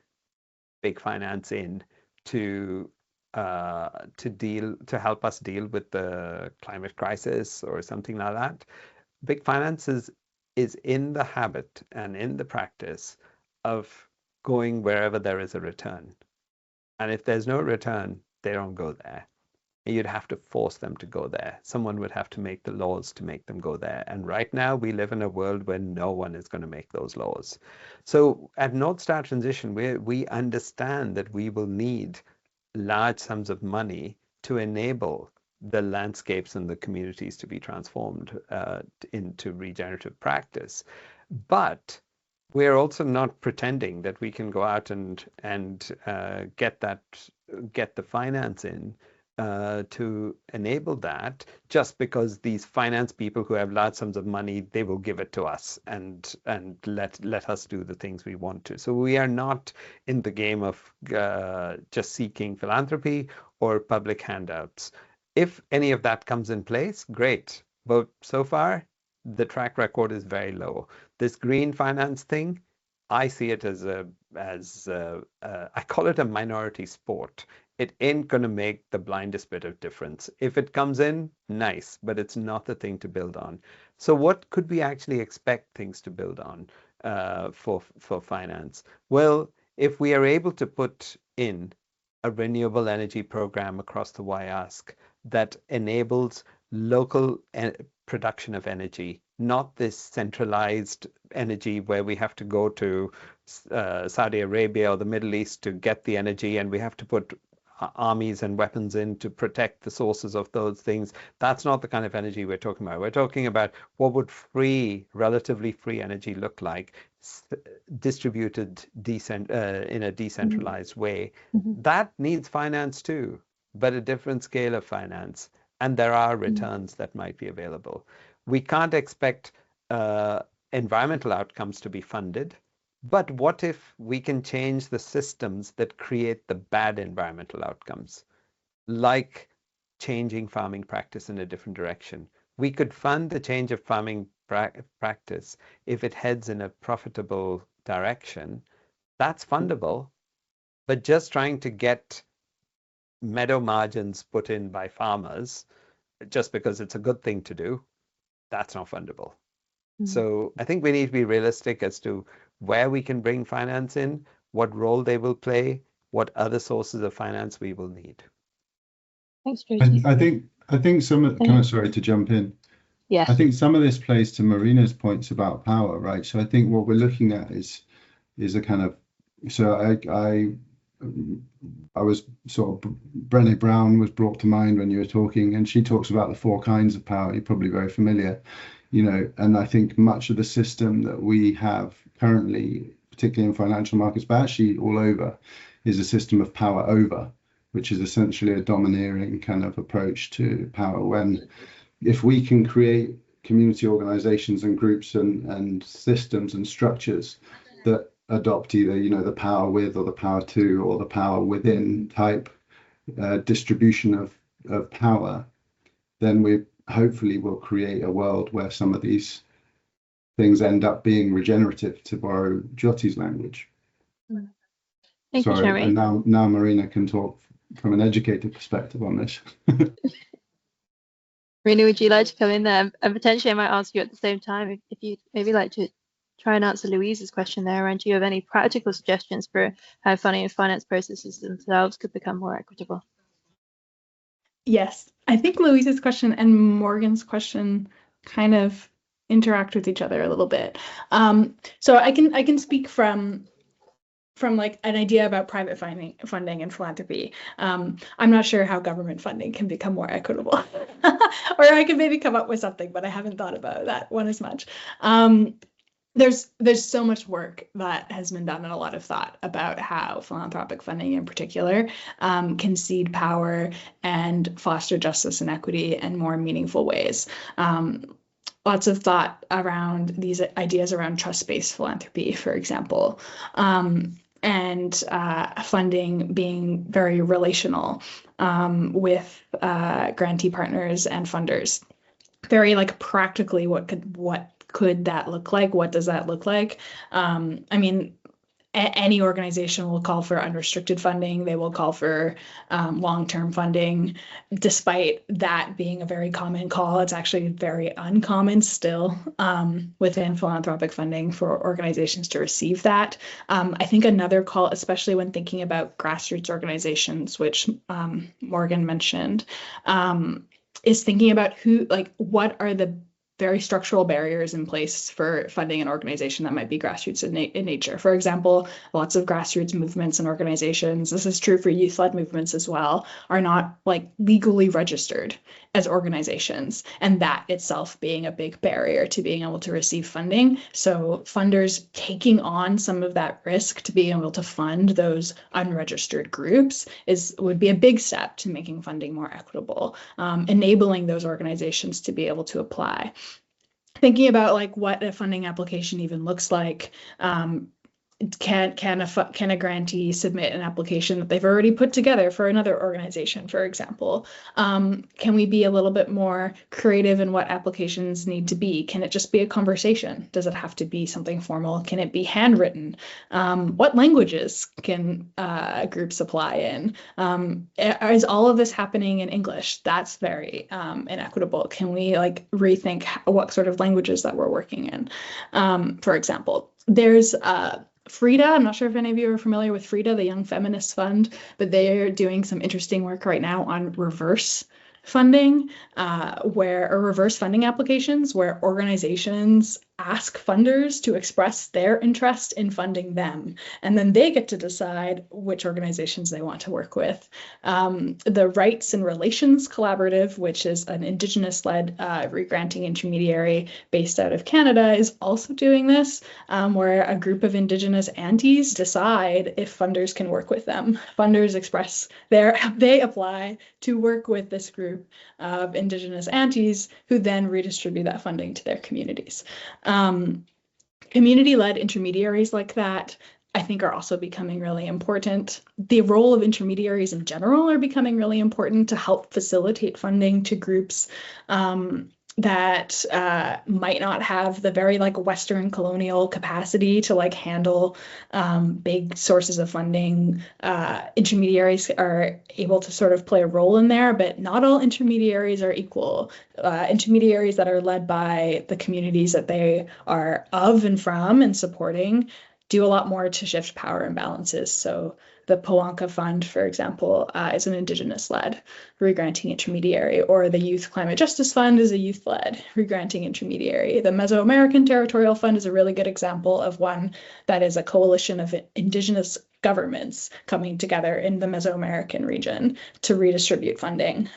big finance in to help us deal with the climate crisis or something like that. Big finance is in the habit and in the practice of going wherever there is a return. And if there's no return, they don't go there. You'd have to force them to go there. Someone would have to make the laws to make them go there. And right now we live in a world where no one is going to make those laws. So at North Star Transition, we understand that we will need large sums of money to enable the landscapes and the communities to be transformed into regenerative practice. But we're also not pretending that we can go out and get the finance in to enable that just because these finance people who have large sums of money, they will give it to us and let us do the things we want to. So we are not in the game of just seeking philanthropy or public handouts. If any of that comes in place, great. But so far, the track record is very low. This green finance thing, I see it as I call it a minority sport. It ain't going to make the blindest bit of difference. If it comes in, nice, but it's not the thing to build on. So what could we actually expect things to build on for finance? Well, if we are able to put in a renewable energy program across the Y-ask that enables local production of energy, not this centralized energy where we have to go to Saudi Arabia or the Middle East to get the energy, and we have to put armies and weapons in to protect the sources of those things. That's not the kind of energy we're talking about. We're talking about what would relatively free energy look like, distributed in a decentralized way. That needs finance too, but a different scale of finance. And there are returns that might be available. We can't expect environmental outcomes to be funded, but what if we can change the systems that create the bad environmental outcomes, like changing farming practice in a different direction? We could fund the change of farming practice if it heads in a profitable direction. That's fundable, but just trying to get meadow margins put in by farmers just because it's a good thing to do, that's not fundable. So I think we need to be realistic as to where we can bring finance in, what role they will play, what other sources of finance we will need. Thanks, Jyoti. I think sorry to jump in. Yeah. I think some of this plays to Marina's points about power, right? So I think what we're looking at is a kind of, so I was sort of, Brené Brown was brought to mind when you were talking, and she talks about the 4 kinds of power. You're probably very familiar, you know, and I think much of the system that we have currently, particularly in financial markets, but actually all over, is a system of power over, which is essentially a domineering kind of approach to power. When, if we can create community organizations and groups and systems and structures that adopt either, you know, the power with or the power to or the power within type distribution of power, then we hopefully will create a world where some of these things end up being regenerative, to borrow Jyoti's language. Thank you, Jeremy. And now Marina can talk from an educated perspective on this. Marina, would you like to come in there? And potentially I might ask you at the same time if you'd maybe like to try and answer Louise's question there, and do you have any practical suggestions for how funding and finance processes themselves could become more equitable? Yes, I think Louise's question and Morgan's question kind of interact with each other a little bit. So I can speak from like an idea about private funding and philanthropy. I'm not sure how government funding can become more equitable, or I could maybe come up with something, but I haven't thought about that one as much. There's so much work that has been done and a lot of thought about how philanthropic funding in particular can cede power and foster justice and equity in more meaningful ways. Lots of thought around these ideas around trust-based philanthropy, for example, and funding being very relational with grantee partners and funders. Very like practically, what could that look like? What does that look like? I mean, any organization will call for unrestricted funding. They will call for long-term funding. Despite that being a very common call, it's actually very uncommon still within philanthropic funding for organizations to receive that. I think another call, especially when thinking about grassroots organizations, which Morgan mentioned, is thinking about what are the very structural barriers in place for funding an organization that might be grassroots in nature. For example, lots of grassroots movements and organizations, this is true for youth-led movements as well, are not like legally registered as organizations, and that itself being a big barrier to being able to receive funding. So funders taking on some of that risk to be able to fund those unregistered groups would be a big step to making funding more equitable, enabling those organizations to be able to apply. Thinking about like what a funding application even looks like. Can a grantee submit an application that they've already put together for another organization, for example? Can we be a little bit more creative in what applications need to be? Can it just be a conversation? Does it have to be something formal? Can it be handwritten? What languages can groups apply in? Is all of this happening in English? That's very inequitable. Can we like rethink what sort of languages that we're working in? For example, there's Frida, I'm not sure if any of you are familiar with Frida, the Young Feminist Fund, but they're doing some interesting work right now on reverse funding, reverse funding applications where organizations ask funders to express their interest in funding them, and then they get to decide which organizations they want to work with. The Rights and Relations Collaborative, which is an Indigenous-led regranting intermediary based out of Canada, is also doing this, where a group of Indigenous aunties decide if funders can work with them. Funders express they apply to work with this group of Indigenous aunties who then redistribute that funding to their communities. Community-led intermediaries like that, I think, are also becoming really important. The role of intermediaries in general are becoming really important to help facilitate funding to groups. that might not have the very like Western colonial capacity to like handle big sources of funding. Intermediaries are able to sort of play a role in there, but not all intermediaries are equal. Intermediaries that are led by the communities that they are of and from and supporting do a lot more to shift power imbalances. So the Poanka Fund, for example, is an Indigenous-led regranting intermediary, or the Youth Climate Justice Fund is a youth-led regranting intermediary. The Mesoamerican Territorial Fund is a really good example of one that is a coalition of Indigenous governments coming together in the Mesoamerican region to redistribute funding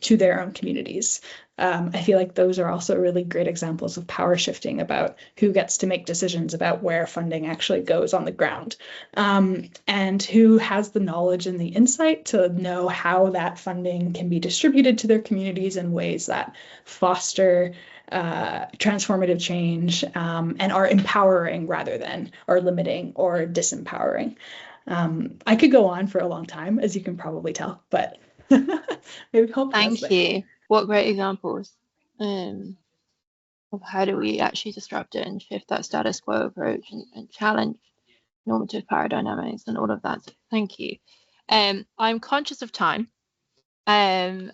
to their own communities. I feel like those are also really great examples of power shifting about who gets to make decisions about where funding actually goes on the ground, and who has the knowledge and the insight to know how that funding can be distributed to their communities in ways that foster transformative change and are empowering rather than or limiting or disempowering. I could go on for a long time, as you can probably tell, but maybe I'll pause Thank there. you. What great examples of how do we actually disrupt it and shift that status quo approach and challenge normative power dynamics and all of that. So thank you. I'm conscious of time, and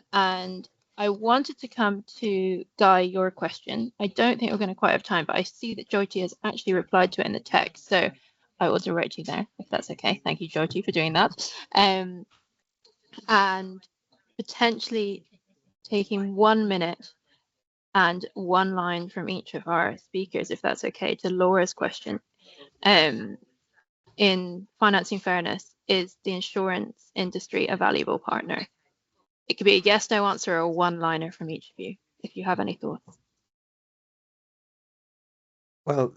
I wanted to come to Guy, your question. I don't think we're going to quite have time, but I see that Jyoti has actually replied to it in the text, so I will direct you there, if that's okay. Thank you, Jyoti, for doing that. And potentially taking 1 minute and one line from each of our speakers, if that's okay, to Laura's question. In financing fairness, is the insurance industry a valuable partner? It could be a yes, no answer or a one-liner from each of you, if you have any thoughts. Well,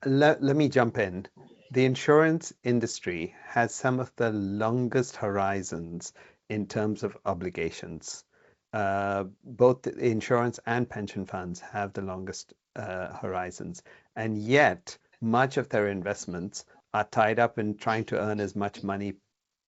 let me jump in. The insurance industry has some of the longest horizons in terms of obligations. Both the insurance and pension funds have the longest horizons, and yet much of their investments are tied up in trying to earn as much money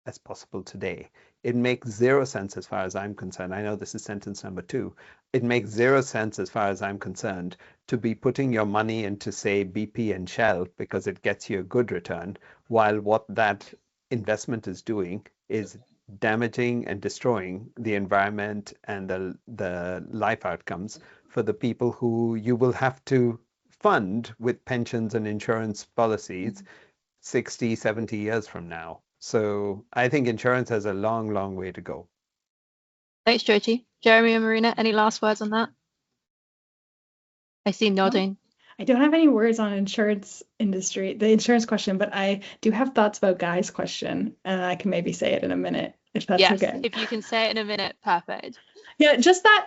as possible today. It makes zero sense as far as I'm concerned. I know this is sentence number 2. It makes zero sense as far as I'm concerned to be putting your money into, say, BP and Shell because it gets you a good return, while what that investment is doing is damaging and destroying the environment and the life outcomes for the people who you will have to fund with pensions and insurance policies 60, 70 years from now. So I think insurance has a long, long way to go. Thanks, Jyoti. Jeremy and Marina, any last words on that? I see nodding. I don't have any words on insurance industry, the insurance question, but I do have thoughts about Guy's question, and I can maybe say it in a minute, if that's Yes, okay. if you can say it in a minute, perfect. Yeah, just that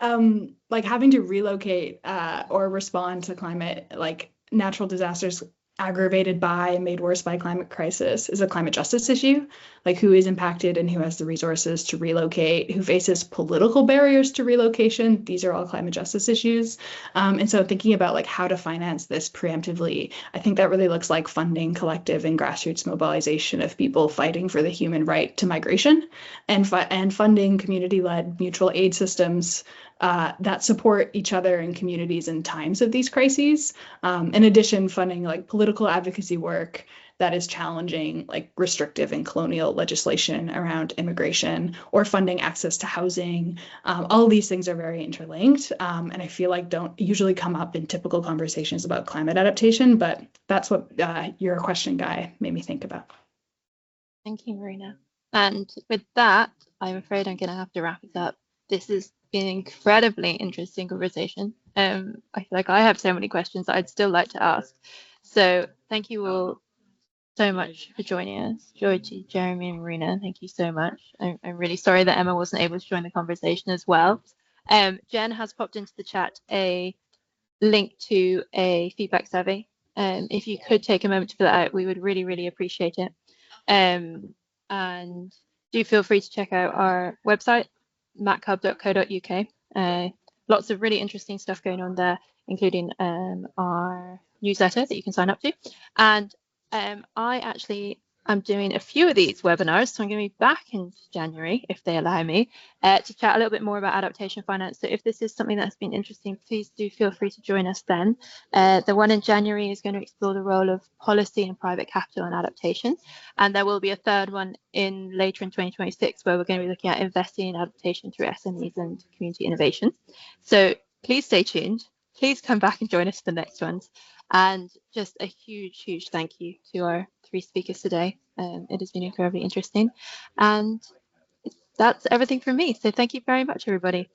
like having to relocate or respond to climate, like natural disasters aggravated by and made worse by climate crisis is a climate justice issue. Like who is impacted and who has the resources to relocate, who faces political barriers to relocation. These are all climate justice issues. And so thinking about like how to finance this preemptively, I think that really looks like funding collective and grassroots mobilization of people fighting for the human right to migration, and funding community-led mutual aid systems that support each other and communities in times of these crises. In addition, funding like political advocacy work that is challenging like restrictive and colonial legislation around immigration, or funding access to housing. All of these things are very interlinked, and I feel like don't usually come up in typical conversations about climate adaptation, but that's what your question, Guy, made me think about. Thank you, Marina. And with that, I'm afraid I'm going to have to wrap it up. This has been an incredibly interesting conversation. I feel like I have so many questions that I'd still like to ask. So thank you all so much for joining us. Jyoti, Jeremy, and Marina, thank you so much. I'm really sorry that Emma wasn't able to join the conversation as well. Jen has popped into the chat a link to a feedback survey. If you could take a moment to fill that out, we would really, really appreciate it. And do feel free to check out our website, macchub.co.uk. Lots of really interesting stuff going on there, including our newsletter that you can sign up to. And I actually I'm doing a few of these webinars, so I'm going to be back in January, if they allow me, to chat a little bit more about adaptation finance. So if this is something that's been interesting, please do feel free to join us then. The one in January is going to explore the role of policy and private capital in adaptation. And there will be a third one later in 2026, where we're going to be looking at investing in adaptation through SMEs and community innovation. So please stay tuned. Please come back and join us for the next ones. And just a huge thank you to our 3 speakers today. It has been incredibly interesting. And that's everything from me. So thank you very much, everybody.